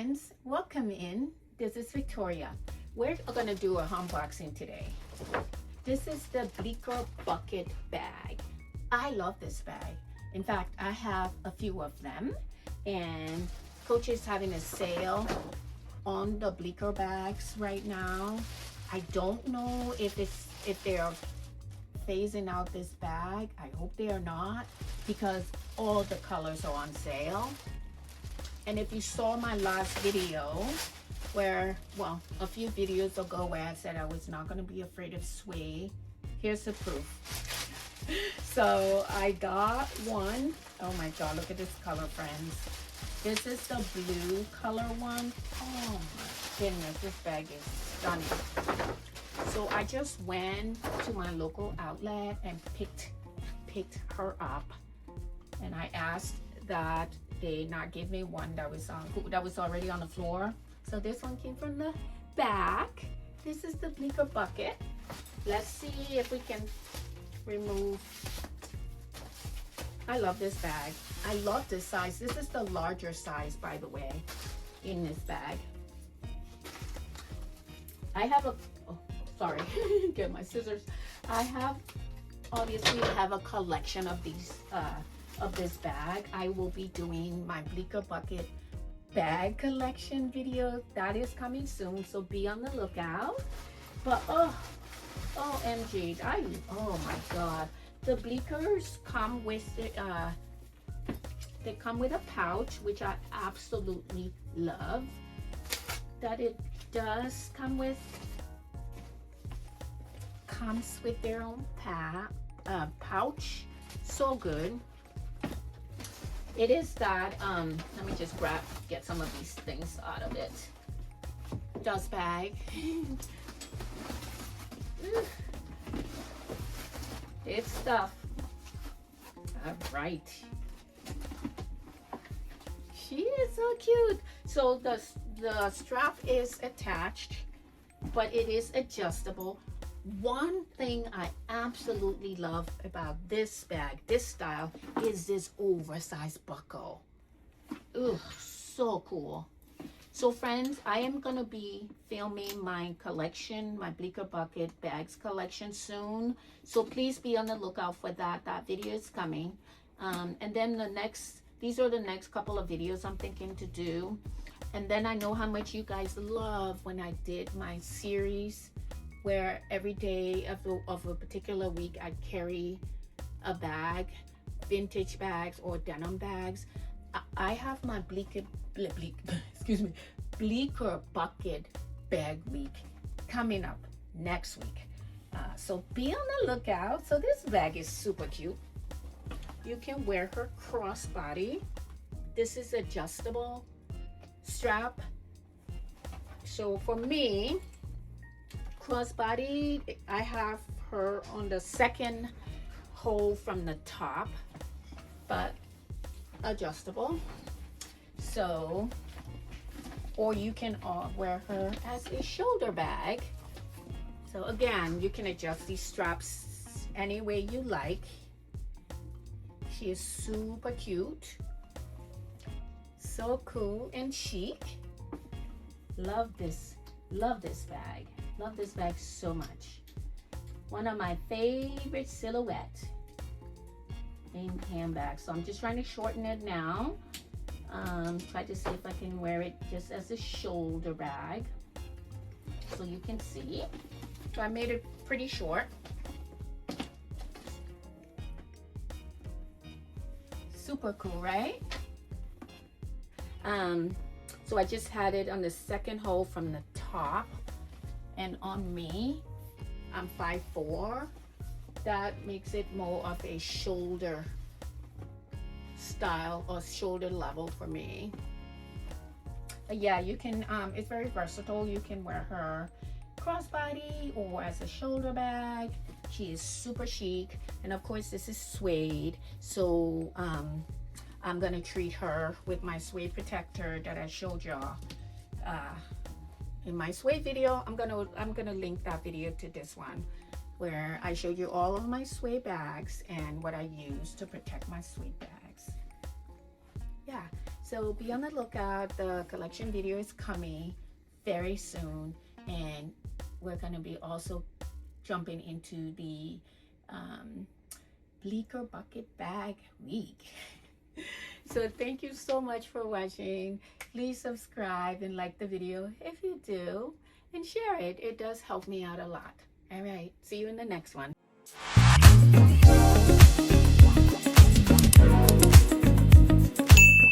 friends, welcome in. This is Victoria. We're gonna do a unboxing today. This is the Bleecker Bucket Bag. I love this bag. In fact, I have a few of them, and Coach is having a sale on the Bleecker bags right now. I don't know if they're phasing out this bag. I hope they are not, because all the colors are on sale. And if you saw my last video where, well, a few videos ago where I said I was not going to be afraid of suede, here's the proof. So I got one. Oh my god, look at this color, friends. This is the blue color one. Oh my goodness, this bag is stunning. So I just went to my local outlet and picked her up, and I asked that they not give me one that was already on the floor. So this one came from the back. This is the Bleecker bucket. Let's see if we can remove. I love this bag. I love this size. This is the larger size, by the way, in this bag. I have a, oh, sorry, get my scissors. I have, obviously I have a collection of these, of this bag. I will be doing my Bleecker Bucket bag collection video. That is coming soon, so be on the lookout. But OMG, oh my god. The Bleeckers come with they come with a pouch, which I absolutely love. That it does come with, comes with their own pouch. So good. It is that let me just get some of these things out of it. Dust bag. It's stuff. All right. She is so cute. So the strap is attached, but it is adjustable. One thing I absolutely love about this bag, this style, is this oversized buckle. Ugh, so cool. So friends, I am gonna be filming my collection, my Bleecker Bucket bags collection soon. So please be on the lookout for that. That video is coming. And then these are the next couple of videos I'm thinking to do. And then I know how much you guys love when I did my series, where every day of a particular week I carry a bag, vintage bags or denim bags. I have my Bleecker Bucket Bag Week coming up next week. So be on the lookout. So this bag is super cute. You can wear her crossbody. This is adjustable strap. So for me, crossbody, I have her on the second hole from the top, but adjustable. So, or you can wear her as a shoulder bag. So again, you can adjust these straps any way you like. She is super cute, so cool and chic. Love this bag. Love this bag so much. One of my favorite silhouettes in handbags. So I'm just trying to shorten it now. Try to see if I can wear it just as a shoulder bag, so you can see. So I made it pretty short. Super cool, right? So I just had it on the second hole from the top, and on me, I'm 5'4". That makes it more of a shoulder style or shoulder level for me. Yeah, you can, it's very versatile. You can wear her crossbody or as a shoulder bag. She is super chic, and of course this is suede, so I'm gonna treat her with my suede protector that I showed y'all in my suede video. I'm gonna link that video to this one, where I showed you all of my suede bags and what I use to protect my suede bags. Yeah, So be on the lookout. The collection video is coming very soon, and we're going to be also jumping into the Bleecker Bucket Bag week. So thank you so much for watching. Please subscribe and like the video if you do, and share it. It does help me out a lot. All right, see you in the next one.